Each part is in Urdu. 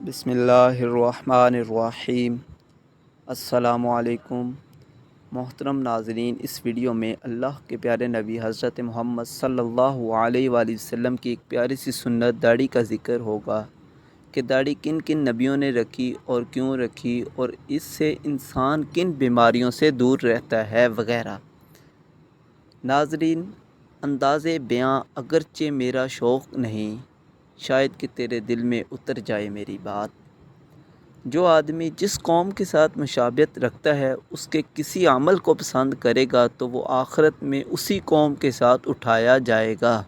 بسم اللہ الرحمن الرحیم۔ السلام علیکم محترم ناظرین، اس ویڈیو میں اللہ کے پیارے نبی حضرت محمد صلی اللہ علیہ وآلہ وسلم کی ایک پیاری سی سنت داڑھی کا ذکر ہوگا کہ داڑھی کن کن نبیوں نے رکھی اور کیوں رکھی، اور اس سے انسان کن بیماریوں سے دور رہتا ہے وغیرہ۔ ناظرین، انداز بیاں اگرچہ میرا شوق نہیں، شاید کہ تیرے دل میں اتر جائے میری بات۔ جو آدمی جس قوم کے ساتھ مشابہت رکھتا ہے اس کے کسی عمل کو پسند کرے گا تو وہ آخرت میں اسی قوم کے ساتھ اٹھایا جائے گا۔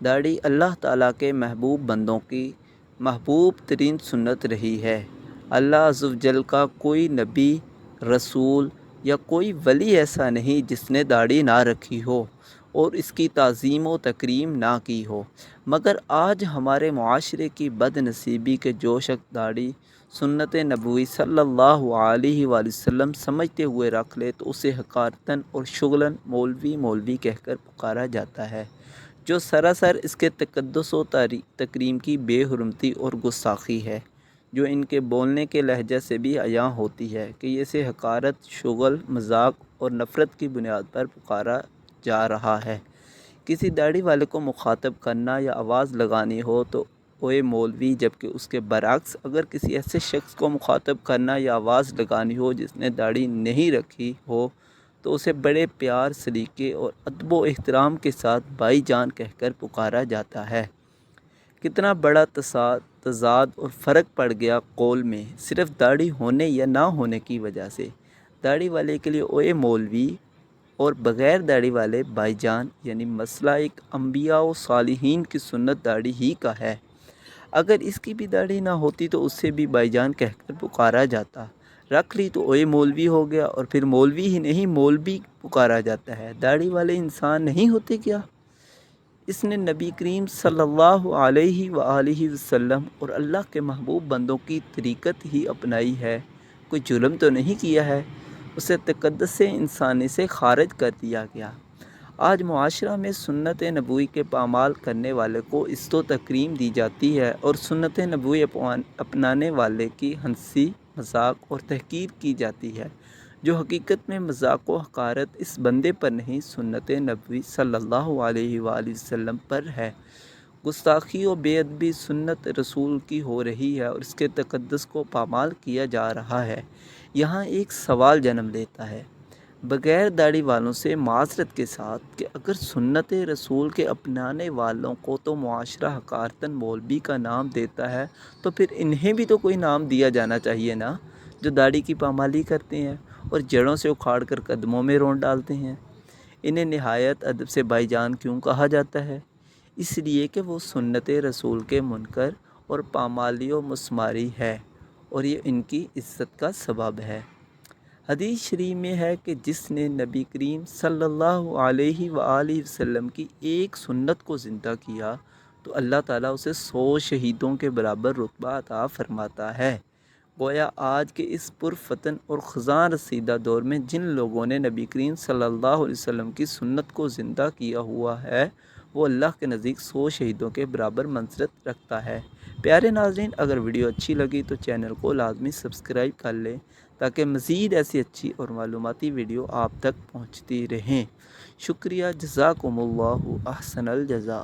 داڑھی اللہ تعالیٰ کے محبوب بندوں کی محبوب ترین سنت رہی ہے۔ اللہ عز و جل کا کوئی نبی، رسول یا کوئی ولی ایسا نہیں جس نے داڑھی نہ رکھی ہو اور اس کی تعظیم و تکریم نہ کی ہو، مگر آج ہمارے معاشرے کی بد نصیبی کے جو شخص داڑھی سنت نبوی صلی اللہ علیہ وآلہ وسلم سمجھتے ہوئے رکھ لے تو اسے حقارتاً اور شغلاً مولوی کہہ کر پکارا جاتا ہے، جو سراسر اس کے تقدس و تکریم کی بے حرمتی اور گستاخی ہے، جو ان کے بولنے کے لہجہ سے بھی عیاں ہوتی ہے کہ اسے حقارت، شغل، مذاق اور نفرت کی بنیاد پر پکارا جا رہا ہے۔ کسی داڑھی والے کو مخاطب کرنا یا آواز لگانی ہو تو اوے مولوی، جبکہ اس کے برعکس اگر کسی ایسے شخص کو مخاطب کرنا یا آواز لگانی ہو جس نے داڑھی نہیں رکھی ہو تو اسے بڑے پیار، سلیقے اور ادب و احترام کے ساتھ بھائی جان کہہ کر پکارا جاتا ہے۔ کتنا بڑا تضاد اور فرق پڑ گیا قول میں، صرف داڑھی ہونے یا نہ ہونے کی وجہ سے۔ داڑھی والے کے لیے اوے مولوی اور بغیر داڑھی والے بھائی جان، یعنی مسئلہ ایک انبیاء و صالحین کی سنت داڑھی ہی کا ہے۔ اگر اس کی بھی داڑھی نہ ہوتی تو اسے بھی بھائی جان کہہ کر پکارا جاتا، رکھ لی تو اوے مولوی ہو گیا، اور پھر مولوی ہی نہیں مولوی پکارا جاتا ہے۔ داڑھی والے انسان نہیں ہوتے کیا؟ اس نے نبی کریم صلی اللہ علیہ وآلہ وسلم اور اللہ کے محبوب بندوں کی طریقت ہی اپنائی ہے، کوئی جرم تو نہیں کیا ہے، اسے تقدس انسانی سے خارج کر دیا گیا۔ آج معاشرہ میں سنت نبوی کے پامال کرنے والے کو عزت و تکریم دی جاتی ہے اور سنت نبوی اپنانے والے کی ہنسی، مذاق اور تحقیر کی جاتی ہے، جو حقیقت میں مذاق و حقارت اس بندے پر نہیں، سنت نبوی صلی اللہ علیہ وآلہ وسلم پر ہے۔ گستاخی و بے ادبی سنت رسول کی ہو رہی ہے اور اس کے تقدس کو پامال کیا جا رہا ہے۔ یہاں ایک سوال جنم لیتا ہے بغیر داڑھی والوں سے معذرت کے ساتھ کہ اگر سنت رسول کے اپنانے والوں کو تو معاشرہ حقارتاً مولوی کا نام دیتا ہے تو پھر انہیں بھی تو کوئی نام دیا جانا چاہیے نا، جو داڑھی کی پامالی کرتے ہیں اور جڑوں سے اکھاڑ کر قدموں میں رون ڈالتے ہیں۔ انہیں نہایت ادب سے بھائی جان کیوں کہا جاتا ہے؟ اس لیے کہ وہ سنت رسول کے منکر اور پامالی و مسماری ہے اور یہ ان کی عزت کا سبب ہے۔ حدیث شریف میں ہے کہ جس نے نبی کریم صلی اللہ علیہ وآلہ وسلم کی ایک سنت کو زندہ کیا تو اللہ تعالیٰ اسے 100 شہیدوں کے برابر رتبہ عطا فرماتا ہے۔ گویا آج کے اس پرفتن اور خزاں رسیدہ دور میں جن لوگوں نے نبی کریم صلی اللہ علیہ وسلم کی سنت کو زندہ کیا ہوا ہے وہ اللہ کے نزدیک 100 شہیدوں کے برابر منزلت رکھتا ہے۔ پیارے ناظرین، اگر ویڈیو اچھی لگی تو چینل کو لازمی سبسکرائب کر لیں تاکہ مزید ایسی اچھی اور معلوماتی ویڈیو آپ تک پہنچتی رہیں۔ شکریہ، جزاکم اللہ احسن الجزا۔